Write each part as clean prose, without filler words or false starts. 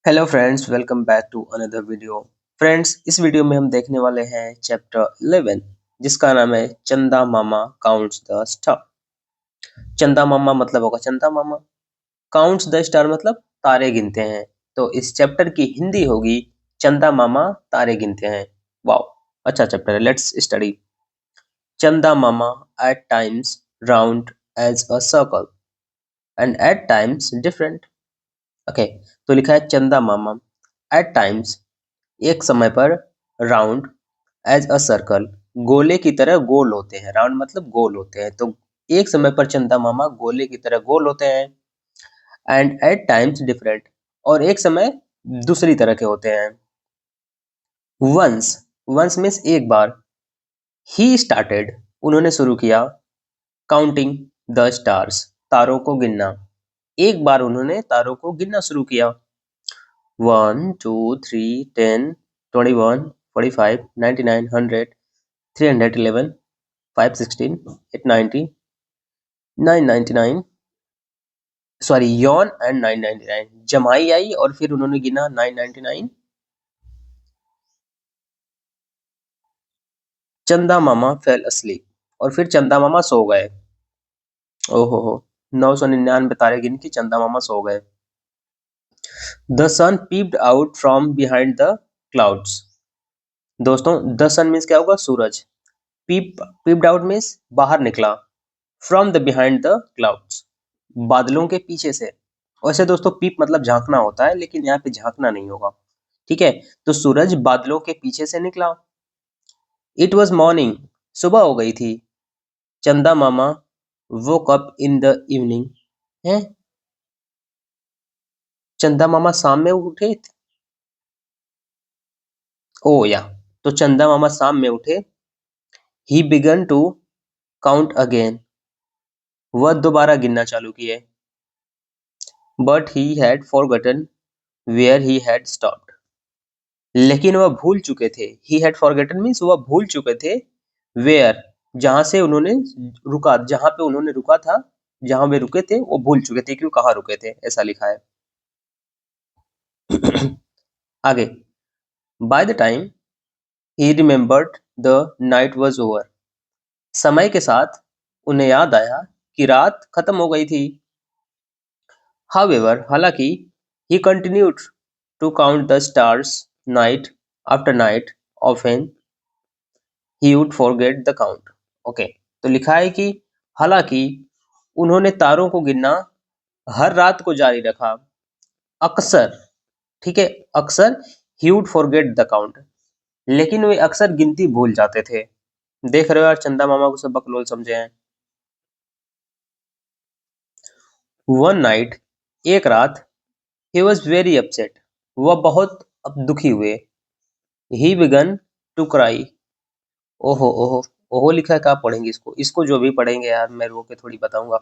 Hello friends, welcome back to another video. Friends, इस video में हम देखने वाले हैं चैप्टर 11 जिसका नाम है चंदा मामा काउंट्स द स्टार। चंदा मामा मतलब होगा चंदा मामा, काउंट्स द स्टार मतलब तारे गिनते हैं। तो इस चैप्टर की हिंदी होगी चंदा मामा तारे गिनते हैं। वाओ, अच्छा चैप्टर है, let's study. Chanda Mama eight times round as a circle and eight times different. Okay, तो लिखा है चंदा मामा एट टाइम्स एक समय पर, राउंड एज अ सर्कल गोले की तरह गोल होते हैं। राउंड मतलब गोल होते हैं, तो एक समय पर चंदा मामा गोले की तरह गोल होते हैं। एंड एट टाइम्स डिफरेंट, और एक समय दूसरी तरह के होते हैं। वंस, वंस मीन्स एक बार। ही स्टार्टेड, उन्होंने शुरू किया। काउंटिंग द स्टार्स, तारों को गिनना। एक बार उन्होंने तारों को गिनना शुरू किया। 1 2 3 10 21 45 99 100 311 516 890 999, सॉरी यौन एंड 999। जमाई आई और फिर उन्होंने गिना 999। चंदा मामा फेल asleep, और फिर चंदा मामा सो गए। ओहो हो, 999 तारे गिन के चंदा मामा सो गए। The sun peeped out from behind the clouds. दोस्तों, द सन मीन्स क्या होगा? सूरज। पीप्ड आउट मीन्स बाहर निकला। From the behind the clouds, बादलों के पीछे से। वैसे दोस्तों पीप मतलब झांकना होता है, लेकिन यहाँ पे झांकना नहीं होगा, ठीक है। तो सूरज बादलों के पीछे से निकला। इट वॉज मॉर्निंग, सुबह हो गई थी। Chanda Mama woke up in the evening, है। चंदा मामा शाम में उठे। ओ या, तो चंदा मामा शाम में उठे। He began to count again, वह दोबारा गिनना चालू किए। But he had forgotten where he had stopped, लेकिन वह भूल चुके थे। ही हैड फॉरगेटन मीन्स वह भूल चुके थे। वेयर, जहां से उन्होंने रुका, जहां पे उन्होंने रुका था, जहां वे रुके थे वो भूल चुके थे कि वो कहाँ रुके थे, ऐसा लिखा है। आगे, by the time he remembered the night was over. समय के साथ उन्हें याद आया कि रात खत्म हो गई थी। हाउएवर, हालांकि, he continued to count the stars night after night. Often he would forget the count. Okay, तो लिखा है कि हालांकि उन्होंने तारों को गिनना हर रात को जारी रखा। अक्सर, ठीक है, अक्सर ही वुड फॉरगेट द काउंट, लेकिन वे अक्सर गिनती भूल जाते थे। देख रहे हो यार, चंदा मामा को सब बकलोल समझे हैं। वन नाइट, एक रात, ही वॉज वेरी अपसेट, वह बहुत अब दुखी हुए। He began to cry. ओहो ओहो, ओहो लिखा है, क्या पढ़ेंगे इसको? इसको जो भी पढ़ेंगे यार, मैं रो के थोड़ी बताऊंगा।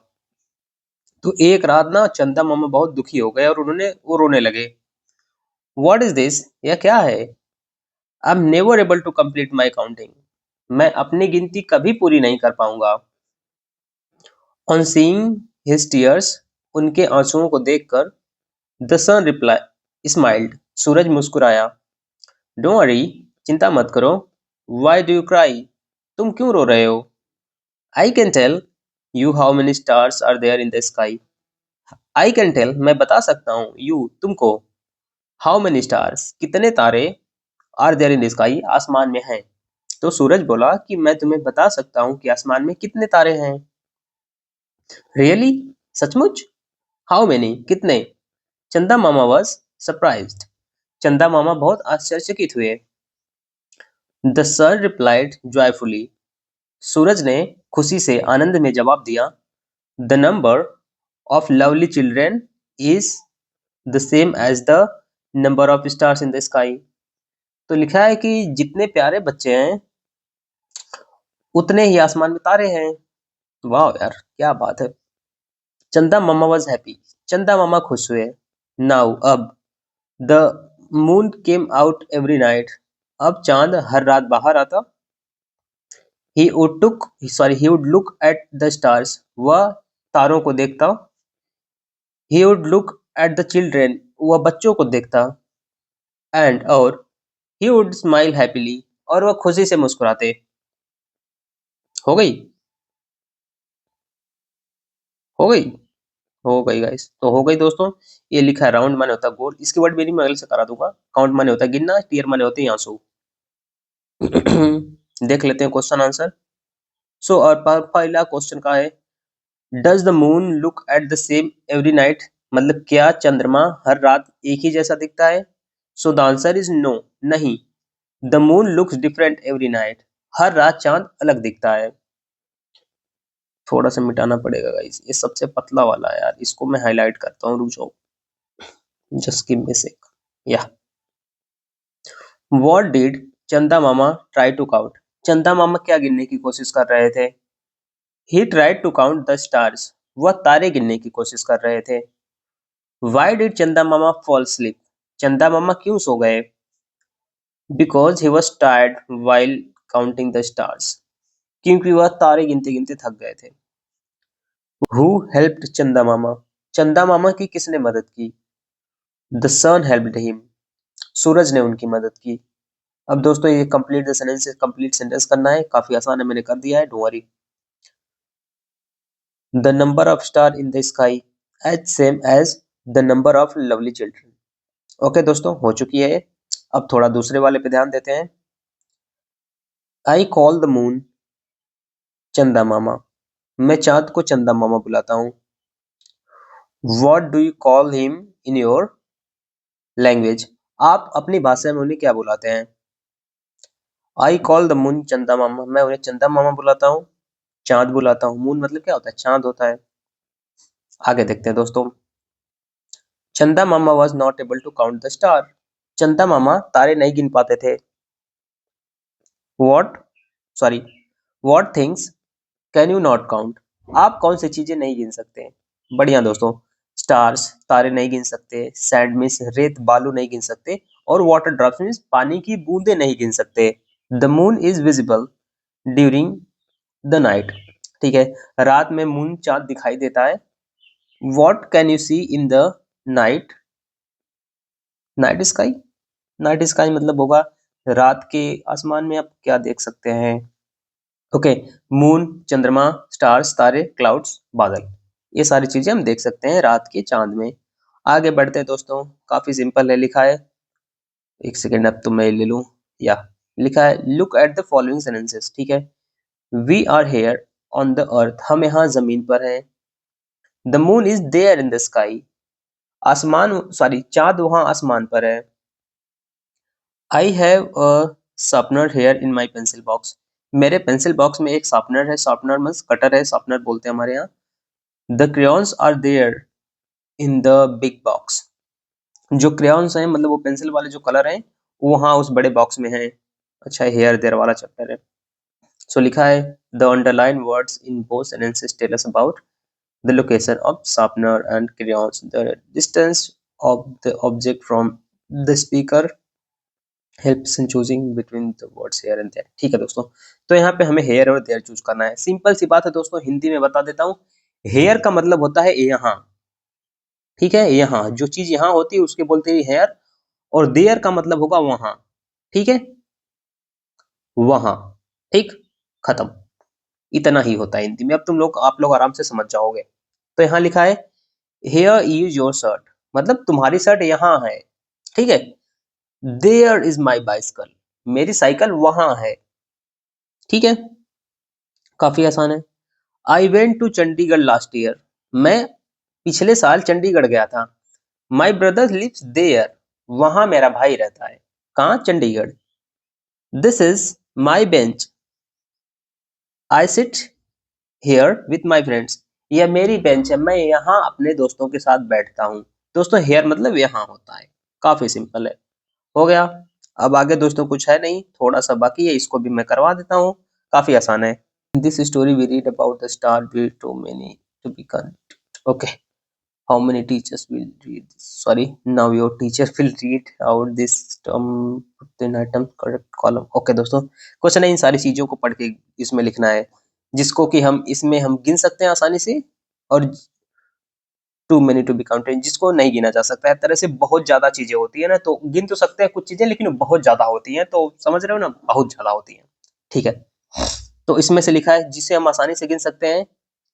तो एक रात ना चंदा मामा बहुत दुखी हो गए और वो रोने लगे। व्हाट इज दिस, यह क्या है? I am never able to complete my counting, मैं अपनी गिनती कभी पूरी नहीं कर पाऊंगा। ऑन सीइंग हिज टीयर्स, उनके आंसुओं को देखकर, द सन रिप्लाई स्माइल्ड, सूरज मुस्कुराया। डोंट वरी, चिंता मत करो। व्हाई डू यू क्राई, तुम क्यों रो रहे हो? I can tell you how many stars are there in the sky. I can tell, मैं बता सकता हूँ, यू तुमको, हाउ मेनी स्टार्स, कितने तारे, are there in the sky, आसमान में हैं। तो सूरज बोला कि मैं तुम्हें बता सकता हूँ कि आसमान में कितने तारे हैं। रियली, सचमुच? हाउ मेनी, कितने? चंदा मामा वॉज सरप्राइज्ड, चंदा मामा बहुत आश्चर्यचकित हुए। द सन रिप्लाइड जॉयफुली, सूरज ने खुशी से आनंद में जवाब दिया। The number of lovely children is the same as the number of stars in the sky. तो लिखा है कि जितने प्यारे बच्चे हैं उतने ही आसमान में तारे हैं। वाह यार, क्या बात है। चंदा मामा वॉज हैप्पी, चंदा मामा खुश हुए। नाउ, अब, the moon came out every night, अब चांद हर रात बाहर आता। He would look at the stars, वह तारों को देखता। He would look at the children, वह बच्चों को देखता एंड और ही वुड स्माइल हैप्पीली और वह खुशी से मुस्कुराते। हो गई? हो गई? हो गई गाइस, तो हो गई दोस्तों। ये लिखा है राउंड माने होता है गोल, इसकी वर्ड मेरी मैं अगले से करा दूंगा। काउंट माने होता है गिनना, टीयर माने होते हैं आंसू। देख लेते हैं क्वेश्चन आंसर। सो और पहला क्वेश्चन का है, does the moon look at the same every night, मतलब क्या चंद्रमा हर रात एक ही जैसा दिखता है? So the answer is no, नहीं। The moon looks different every night, हर रात चांद अलग दिखता है। थोड़ा सा मिटाना पड़ेगा गाइस, ये सबसे पतला वाला है यार, इसको मैं हाईलाइट करता हूँ, रुक जाओ, जस्ट गिव मी सेक। या व्हाट डिड चंदा मामा ट्राई टू काउंट, चंदा मामा क्या गिनने की कोशिश कर रहे थे? He tried to count the stars, वह तारे गिनने की कोशिश कर रहे थे। व्हाई डिड चंदा मामा फॉल स्लीप, चंदा मामा क्यों सो गए? Because he was tired while counting the stars, क्योंकि वह तारे गिनते गिनते थक गए थे। हु हेल्प्ड चंदा मामा, चंदा मामा की किसने मदद की? द सन हेल्प्ड हिम, सूरज ने उनकी मदद की। अब दोस्तों ये complete the sentence, complete sentence करना है, काफी आसान है, मैंने कर दिया है, don't worry. The number of star in the sky as same as the number of lovely children. Okay दोस्तों, हो चुकी है ये। अब थोड़ा दूसरे वाले पे ध्यान देते हैं। आई कॉल द मून चंदा मामा, मैं चांद को चंदा मामा बुलाता हूँ। What do you call him in your language, आप अपनी भाषा में उन्हें क्या बुलाते हैं? आई कॉल द मून चंदा मामा, मैं उन्हें चंदा मामा बुलाता हूँ, चांद बुलाता हूँ। मून मतलब क्या होता है? चांद होता है। आगे देखते हैं दोस्तों। Chanda Mama was not able to count the star, Chanda Mama तारे नहीं गिन पाते थे। What sorry what things can you not count, आप कौन सी चीजें नहीं गिन सकते? बढ़िया दोस्तों, स्टार्स तारे नहीं गिन सकते, सैंड मीन्स रेत बालू नहीं गिन सकते, और वाटर ड्रॉप्स मीन्स पानी की बूंदे नहीं गिन सकते। The moon is visible during the night, ठीक है, रात में मून चांद दिखाई देता है। What can you see in the night, night sky, night sky मतलब होगा रात के आसमान में आप क्या देख सकते हैं? ओके, मून, चंद्रमा, स्टार्स तारे, क्लाउड्स बादल, ये सारी चीजें हम देख सकते हैं रात के चांद में। आगे बढ़ते हैं दोस्तों, काफी सिंपल है, लिखा है, एक सेकेंड अब तो मैं ले लूं। या लिखा है, look at the following sentences, ठीक है। We are here on the earth, हम यहाँ जमीन पर हैं। The moon is there in the sky, आसमान सॉरी चांद वहां आसमान पर है। I have a sharpener here in my pencil box, मेरे पेंसिल बॉक्स में एक शार्पनर है, शार्पनर मीन्स कटर है, शार्पनर बोलते हैं हमारे यहाँ। The crayons are there in the big box, जो क्रेयॉन्स हैं मतलब वो पेंसिल वाले जो कलर हैं वो वहाँ उस बड़े बॉक्स में हैं। अच्छा, हेयर देयर वाला चैप्टर है। सो लिखा है, the underline words in both sentences tell us about the location of sharpener and crayons, the distance of the object from the speaker helps in choosing between the words here and there. ठीक है दोस्तों, तो यहाँ पे हमें hair और there choose करना है। सिंपल सी बात है दोस्तों, हिंदी में बता देता हूँ। हेयर का मतलब होता है यहाँ, ठीक है, यहाँ जो चीज यहाँ होती है उसके बोलते हैं हेयर, और देयर का मतलब होगा वहां, ठीक है, वहां, ठीक, खत्म। इतना ही होता है हिंदी में, अब आप लोग आराम से समझ जाओगे। तो यहाँ लिखा है, हेयर इज योर शर्ट, मतलब तुम्हारी शर्ट यहाँ है, ठीक है। देयर इज माई बाइसिकल, मेरी साइकिल वहां है, ठीक है, काफी आसान है। I went to Chandigarh last year, मैं पिछले साल चंडीगढ़ गया था। माई ब्रदर लिव्स देयर, वहां मेरा भाई रहता है, कहाँ? Chandigarh. This is my bench, I sit here with my friends, यह मेरी बेंच है, मैं यहाँ अपने दोस्तों के साथ बैठता हूँ। दोस्तों हेयर मतलब यहाँ होता है, काफी सिंपल है, हो गया। अब आगे दोस्तों कुछ है नहीं, थोड़ा सा बाकी है, इसको भी मैं करवा देता हूँ, काफी आसान है। This story we read about the star built too many to be count, okay, how many teachers will read this? Sorry, now your teacher will read out this term, put in item correct column। okay दोस्तों, question है, इन सारी चीजों को पढ़ के इसमें लिखना है, जिसको कि हम इसमें हम गिन सकते हैं आसानी से, और too many to be counted, जिसको नहीं गिना जा सकता है। तरह से बहुत ज्यादा चीजें होती है ना, तो गिन तो सकते हैं कुछ चीजें, लेकिन बहुत ज्यादा होती हैं, तो समझ रहे हो ना, बहुत ज्यादा होती हैं। ठीक है, तो इसमें से लिखा है जिसे हम आसानी से गिन सकते हैं,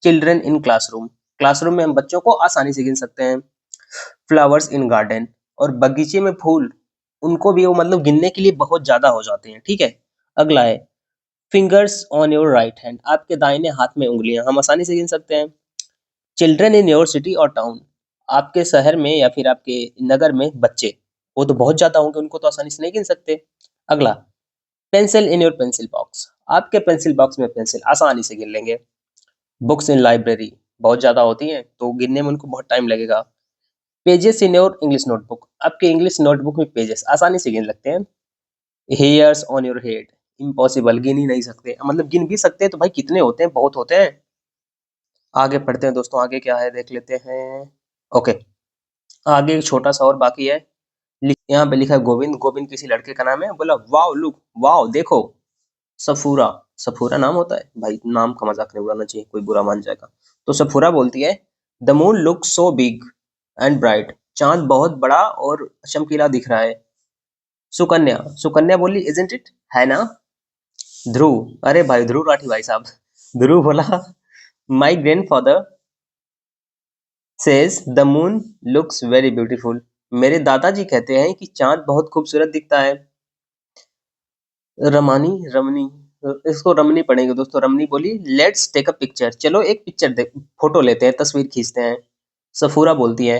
चिल्ड्रन इन क्लासरूम, क्लासरूम में हम बच्चों को आसानी से गिन सकते हैं। फ्लावर्स इन गार्डन, और बगीचे में फूल, उनको भी वो मतलब गिनने के लिए बहुत ज्यादा हो जाते हैं। ठीक है, अगला है fingers on your right hand, आपके दाहिने हाथ में उंगलियां, हम आसानी से गिन सकते हैं। चिल्ड्रन इन योर सिटी और टाउन, आपके शहर में या फिर आपके नगर में बच्चे, वो तो बहुत ज्यादा होंगे, उनको तो आसानी से नहीं गिन सकते। अगला, pencil in your pencil box, आपके पेंसिल बॉक्स में पेंसिल आसानी से गिन लेंगे। बुक्स इन लाइब्रेरी, बहुत ज्यादा होती हैं, तो गिनने में उनको बहुत टाइम लगेगा। Pages in your English notebook, आपके इंग्लिश नोटबुक में पेजेस आसानी से गिन लगते हैं। Hairs on your head, impossible, गिन ही नहीं सकते, मतलब गिन भी सकते हैं तो भाई कितने होते हैं, बहुत होते हैं। आगे पढ़ते हैं दोस्तों, आगे क्या है देख लेते हैं। ओके, आगे एक छोटा सा और बाकी है। यहाँ पे लिखा है गोविंद, गोविंद किसी लड़के का नाम है, बोला वाओ लुक, वाओ देखो। सफूरा, सफूरा नाम होता है भाई, नाम का मजाक नहीं उड़ाना चाहिए, कोई बुरा मान जाएगा। तो सफूरा बोलती है the moon look so big and bright, चांद बहुत बड़ा और चमकीला दिख रहा है। सुकन्या, सुकन्या बोली इजंट इट, है ना। ध्रुव, अरे भाई ध्रुव राठी भाई साहब, ध्रुव बोला माई grandfather says the moon looks very beautiful, मेरे दादाजी कहते हैं कि चांद बहुत खूबसूरत दिखता है। रमानी, रमनी, इसको रमनी पढ़ेंगे दोस्तों। रमनी बोली लेट्स टेक अ पिक्चर, चलो एक पिक्चर देख, फोटो लेते हैं, तस्वीर खींचते हैं। सफूरा बोलती है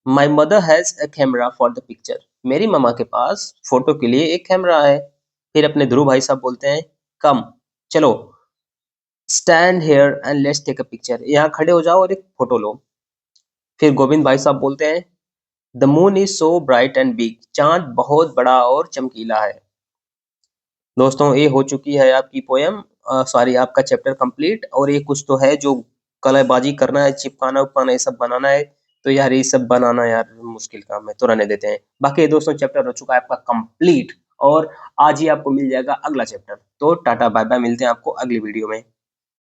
my mother has a camera for the picture, मेरी मम्मा के पास फोटो के लिए एक कैमरा है। फिर अपने ध्रुव भाई साहब बोलते हैं कम, चलो stand here and let's take a picture, यहाँ खड़े हो जाओ और एक फोटो लो। फिर गोविंद भाई साहब बोलते हैं the moon is so bright and big, चांद बहुत बड़ा और चमकीला है। दोस्तों ये हो चुकी है आपकी पोयम, सॉरी आपका चैप्टर कंप्लीट। और ये कुछ तो है जो कलाबाजी करना है, चिपकाना उपकाना ये सब बनाना है, तो यार ये सब बनाना यार मुश्किल काम है, तो रहने देते हैं। बाकी ये दोस्तों चैप्टर हो चुका है आपका कंप्लीट, और आज ही आपको मिल जाएगा अगला चैप्टर। तो टाटा बाय बाय, मिलते हैं आपको अगली वीडियो में।